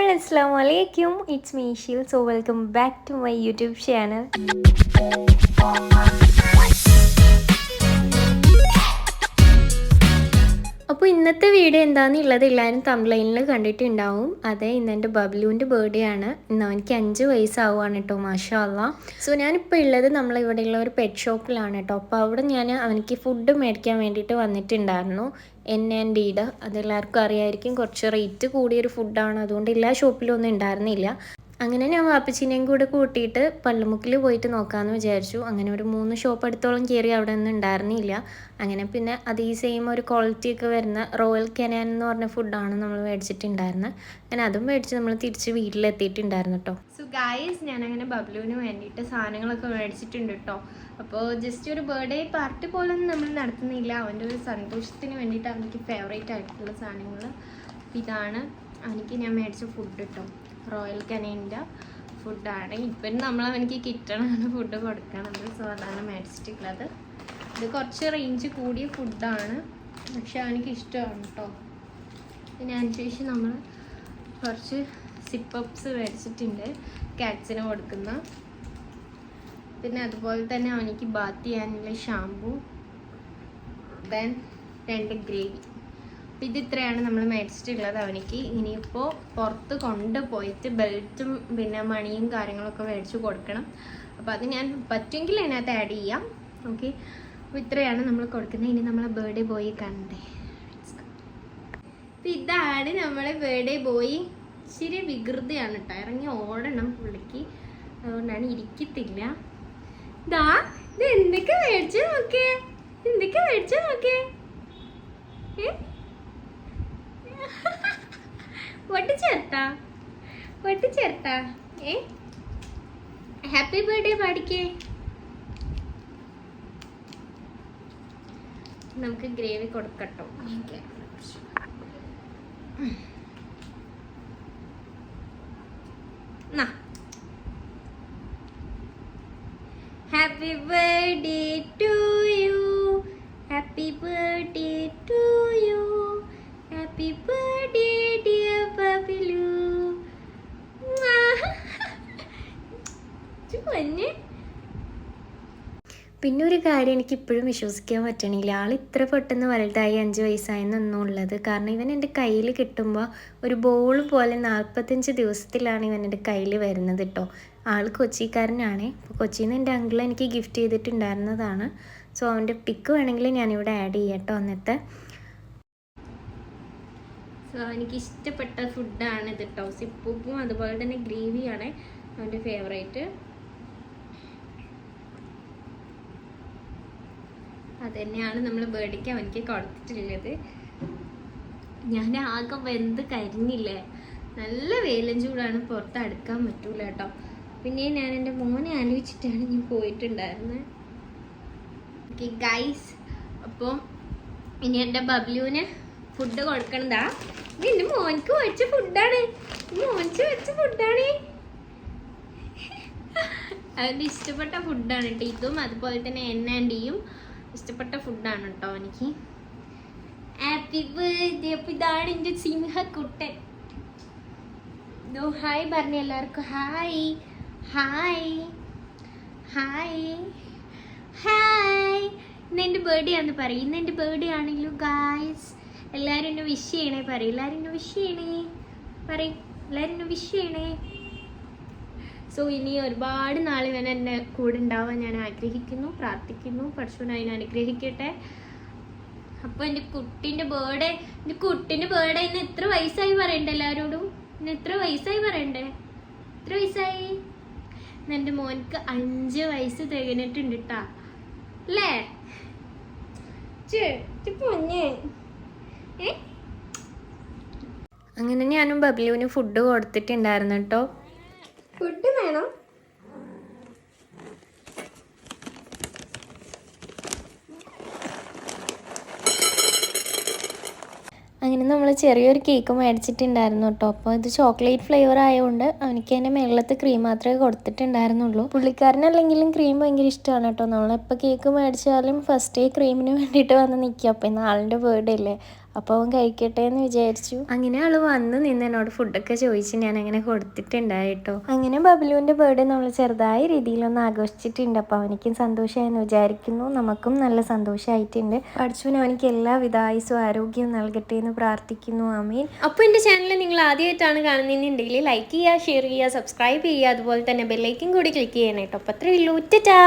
everyone, Assalamualaikum. It's me Ishil. So welcome back to my YouTube channel. അപ്പോൾ ഇന്നത്തെ video എന്താണെന്നുള്ളത് എല്ലാവരും തംബ്ലൈനിൽ കണ്ടിട്ടുണ്ടാവും. അതെ, ഇന്നെൻ്റെ ബബ്ലുവിൻ്റെ ബർത്ത്ഡേ ആണ്. ഇന്ന് അവനിക്ക് 5 വയസ്സാവുകയാണ് കേട്ടോ, മാഷാ അല്ലാ. സോ ഞാനിപ്പോൾ ഉള്ളത് നമ്മളിവിടെയുള്ള ഒരു പെറ്റ് ഷോപ്പിലാണ് കേട്ടോ. അപ്പോൾ അവിടെ ഞാൻ അവനിക്ക് ഫുഡ് മേടിക്കാൻ വേണ്ടിയിട്ട് വന്നിട്ടുണ്ടായിരുന്നു. N&Dയുടെ അതെല്ലാവർക്കും അറിയായിരിക്കും, കുറച്ച് റേറ്റ് കൂടിയൊരു ഫുഡാണ്. അതുകൊണ്ട് എല്ലാ ഷോപ്പിലും ഒന്നും ഉണ്ടായിരുന്നില്ല. അങ്ങനെ ഞാൻ വാപ്പച്ചിനെയും കൂടെ കൂട്ടിയിട്ട് പള്ളിമുക്കിൽ പോയിട്ട് നോക്കാമെന്ന് വിചാരിച്ചു. അങ്ങനെ ഒരു 3 ഷോപ്പ് അടുത്തോളം കയറി, അവിടെ ഒന്നും ഉണ്ടായിരുന്നില്ല. അങ്ങനെ പിന്നെ അത് ഈ സെയിം ഒരു ക്വാളിറ്റി ഒക്കെ വരുന്ന റോയൽ കനാൻ എന്ന് പറഞ്ഞ ഫുഡാണ് നമ്മൾ മേടിച്ചിട്ടുണ്ടായിരുന്നത്. അങ്ങനെ അതും മേടിച്ച് നമ്മൾ തിരിച്ച് വീട്ടിലെത്തിയിട്ടുണ്ടായിരുന്നു കേട്ടോ. സോ ഗായ്സ്, ഞാനങ്ങനെ ബബ്ലുവിന് വേണ്ടിയിട്ട് സാധനങ്ങളൊക്കെ മേടിച്ചിട്ടുണ്ട് കേട്ടോ. അപ്പോൾ ജസ്റ്റ് ഒരു ബർത്ത്ഡേ പാർട്ടി പോലൊന്നും നമ്മൾ നടത്തുന്നില്ല. അവൻ്റെ ഒരു സന്തോഷത്തിന് വേണ്ടിയിട്ട് അവനിക്ക് ഫേവറേറ്റ് ആയിട്ടുള്ള സാധനങ്ങൾ ഇതാണ്. അവനിക്ക് ഞാൻ മേടിച്ച ഫുഡ് കേട്ടോ, റോയൽ കനേൻ്റെ ഫുഡാണ്. ഇപ്പം അവനിക്ക് കിട്ടണമാണ് ഫുഡ് കൊടുക്കണത്. സോ അതാണ് മേടിച്ചിട്ടുള്ളത്. ഇത് കുറച്ച് റേഞ്ച് കൂടിയ ഫുഡാണ്, പക്ഷെ അവനിക്ക് ഇഷ്ടമാണ് കേട്ടോ. പിന്നെ അതിനുശേഷം നമ്മൾ കുറച്ച് സിപ്പപ്സ് മേടിച്ചിട്ടുണ്ട്, കാറ്റ്സിന് കൊടുക്കുന്ന. പിന്നെ അതുപോലെ തന്നെ അവനിക്ക് ബാത്ത് ചെയ്യാനുള്ള ഷാമ്പു, ദെൻ 2 ഗ്രേവി. അപ്പം ഇത് ഇത്രയാണ് നമ്മൾ മേടിച്ചിട്ടുള്ളത് അവനിക്ക്. ഇനിയിപ്പോൾ പുറത്ത് കൊണ്ടുപോയിട്ട് ബെൽറ്റും പിന്നെ മണിയും കാര്യങ്ങളൊക്കെ മേടിച്ച് കൊടുക്കണം. അപ്പോൾ അത് ഞാൻ പറ്റുമെങ്കിൽ അതിനകത്ത് ആഡ് ചെയ്യാം. ഓക്കെ, അപ്പോൾ ഇത്രയാണ് നമ്മൾ കൊടുക്കുന്നത്. ഇനി നമ്മളെ ബർത്ത്ഡേ ബോയ് കണ്ടേ. അപ്പം ഇതാണ് നമ്മളെ ബർത്ത്ഡേ ബോയ്. ഇച്ചിരി വികൃതിയാണ് കേട്ടോ, ഇറങ്ങി ഓടണം പുള്ളിക്ക്, അതുകൊണ്ടാണ് ഇരിക്കത്തില്ല. ഇതാ, ഇത് എന്തൊക്കെ മേടിച്ചു നോക്കിയേ, എന്തൊക്കെ മേടിച്ചു നോക്കിയേ. പൊട്ടിച്ചേർത്താ ഹാപ്പി ബർത്ത്ഡേ പാടിക്കേ. നമുക്ക് ഗ്രേവി കൊടുക്കട്ടോ. Happy birthday to you, happy birthday to you, happy birthday dear Bablu. പിന്നെ ഒരു കാര്യം എനിക്ക് ഇപ്പോഴും വിശ്വസിക്കാൻ പറ്റണില്ല, ആൾ ഇത്ര പെട്ടെന്ന് വലുതായി 5 വയസ്സായെന്നുള്ളത്. കാരണം ഇവൻ എൻ്റെ കയ്യിൽ കിട്ടുമ്പോൾ ഒരു ബോൾ പോലെ 45 ദിവസത്തിലാണ് ഇവൻ എൻ്റെ കയ്യിൽ വരുന്നത് കേട്ടോ. ആൾ കൊച്ചിക്കാരനാണ്. അപ്പോൾ കൊച്ചിയിൽ നിന്ന് എൻ്റെ അങ്കിൾ എനിക്ക് ഗിഫ്റ്റ് ചെയ്തിട്ടുണ്ടായിരുന്നതാണ്. സോ അവൻ്റെ പിക്ക് വേണമെങ്കിൽ ഞാനിവിടെ ആഡ് ചെയ്യാം കേട്ടോ അന്നത്തെ. സോ എനിക്ക് ഇഷ്ടപ്പെട്ട ഫുഡാണ് ഇത് കേട്ടോ. സിപ്പും അതുപോലെ തന്നെ ഗ്രേവിയാണ് അവൻ്റെ ഫേവറേറ്റ്. അതുതന്നെയാണ് നമ്മൾ ബർത്ത്ഡേക്ക് അവനിക്ക് കൊടുത്തിട്ടുള്ളത്. ഞാൻ ആകെ വെന്ത് കരിഞ്ഞില്ലേ, നല്ല വേലം ചൂടാണ്, പുറത്ത് അടുക്കാൻ പറ്റൂല കേട്ടോ. പിന്നെ ഞാൻ എൻ്റെ മോനെ ആലോചിച്ചിട്ടാണ് ഞാൻ പോയിട്ടുണ്ടായിരുന്നത്. ഓക്കെ ഗൈസ്, അപ്പോൾ ഇനി എൻ്റെ ബബ്ലുവിന് ഫുഡ് കൊടുക്കണതാ. ഇത് എൻ്റെ മോനിക്ക് വെച്ച ഫുഡാണ്, മോനിക്ക് വെച്ച ഫുഡാണ്, അവൻ്റെ ഇഷ്ടപ്പെട്ട ഫുഡാണ് കേട്ടോ. ഇതും അതുപോലെ തന്നെ N&Dയും ഇഷ്ടപ്പെട്ട ഫുഡാണ് കേട്ടോ എനിക്ക്. Happy birthday. അപ്പോൾ ഇതാണ് എൻ്റെ സിംഹക്കുട്ടൻ. ഹായ് പറഞ്ഞ എല്ലാവർക്കും ഹായ് ഹായ് ഹായ് ഹായ്. ഇന്ന് എൻ്റെ ബർത്ത്ഡേ ആണെന്ന് പറയും. ഇന്ന് എൻ്റെ ബർത്ത്ഡേ ആണെങ്കിലും ഗായ്സ് എല്ലാവരും എന്നെ വിഷ് ചെയ്യണേ പറയും. എല്ലാവരും എന്നെ വിഷ് ചെയ്യണേ പറയും. എല്ലാവരും എന്നെ വിഷ് ചെയ്യണേ. സോ ഇനി ഒരുപാട് നാൾ ഇവൻ എൻ്റെ കൂടെ ഉണ്ടാവാൻ ഞാൻ ആഗ്രഹിക്കുന്നു, പ്രാർത്ഥിക്കുന്നു. പടച്ചോൻ അതിനെ അനുഗ്രഹിക്കട്ടെ. അപ്പോൾ എൻ്റെ കുട്ടീൻ്റെ ബർത്ത്ഡേ ഇന്ന് എത്ര വയസ്സായി പറയണ്ടേ എല്ലാവരോടും? ഇന്ന് എത്ര വയസ്സായി പറയണ്ടേ? എത്ര വയസ്സായി? എൻ്റെ മോനിക്ക് 5 വയസ്സ് തികഞ്ഞിട്ടുണ്ട് കേട്ടാ, അല്ലേ? അങ്ങനെ ഞാനും ബബ്ലുവിന് ഫുഡ് കൊടുത്തിട്ടുണ്ടായിരുന്നു കേട്ടോ. ഫുഡ് വേണം. അങ്ങനെ നമ്മൾ ചെറിയൊരു കേക്ക് മേടിച്ചിട്ടുണ്ടായിരുന്നു കേട്ടോ. അപ്പോൾ ഇത് ചോക്ലേറ്റ് ഫ്ലേവർ ആയതുകൊണ്ട് അവനിക്ക് അതിൻ്റെ മേളത്തെ ക്രീം മാത്രമേ കൊടുത്തിട്ടുണ്ടായിരുന്നുള്ളൂ. പുള്ളിക്കാരനല്ലെങ്കിലും ക്രീം ഭയങ്കര ഇഷ്ടമാണ് കേട്ടോ. നമ്മളെപ്പോൾ കേക്ക് മേടിച്ചാലും ഫസ്റ്റ് ക്രീമിന് വേണ്ടിയിട്ട് വന്ന് നിൽക്കുക. അപ്പോൾ ഇന്ന് ആളിൻ്റെ ബർത്ത്ഡേ അല്ലേ, അപ്പോൾ അവൻ കഴിക്കട്ടെ എന്ന് വിചാരിച്ചു. അങ്ങനെ ആൾ വന്ന് നിന്ന് എന്നോട് ഫുഡൊക്കെ ചോദിച്ച് ഞാൻ അങ്ങനെ കൊടുത്തിട്ടുണ്ടായിട്ടോ. അങ്ങനെ ബബ്ലുവിൻ്റെ ബർത്ത്ഡേ നമ്മൾ ചെറുതായ രീതിയിലൊന്ന് ആഘോഷിച്ചിട്ടുണ്ട്. അപ്പോൾ അവനിക്കും സന്തോഷമായെന്ന് വിചാരിക്കുന്നു, നമുക്കും നല്ല സന്തോഷമായിട്ടുണ്ട്. പഠിച്ചവൻ അവനിക്ക് എല്ലാവിധ ആയുസ്സും ആരോഗ്യവും നൽകട്ടെ എന്ന് പ്രാർത്ഥിക്കുന്നു. ആമീൻ. അപ്പോൾ എൻ്റെ ചാനൽ നിങ്ങൾ ആദ്യമായിട്ടാണ് കാണുന്നതെന്നുണ്ടെങ്കിൽ ലൈക്ക് ചെയ്യുക, ഷെയർ ചെയ്യുക, സബ്സ്ക്രൈബ് ചെയ്യുക, അതുപോലെ തന്നെ ബെല്ലൈക്കൻ കൂടി ക്ലിക്ക് ചെയ്യണം കേട്ടോ. അപ്പോൾ അത്രയേ ഉള്ളൂ. ടാറ്റാ.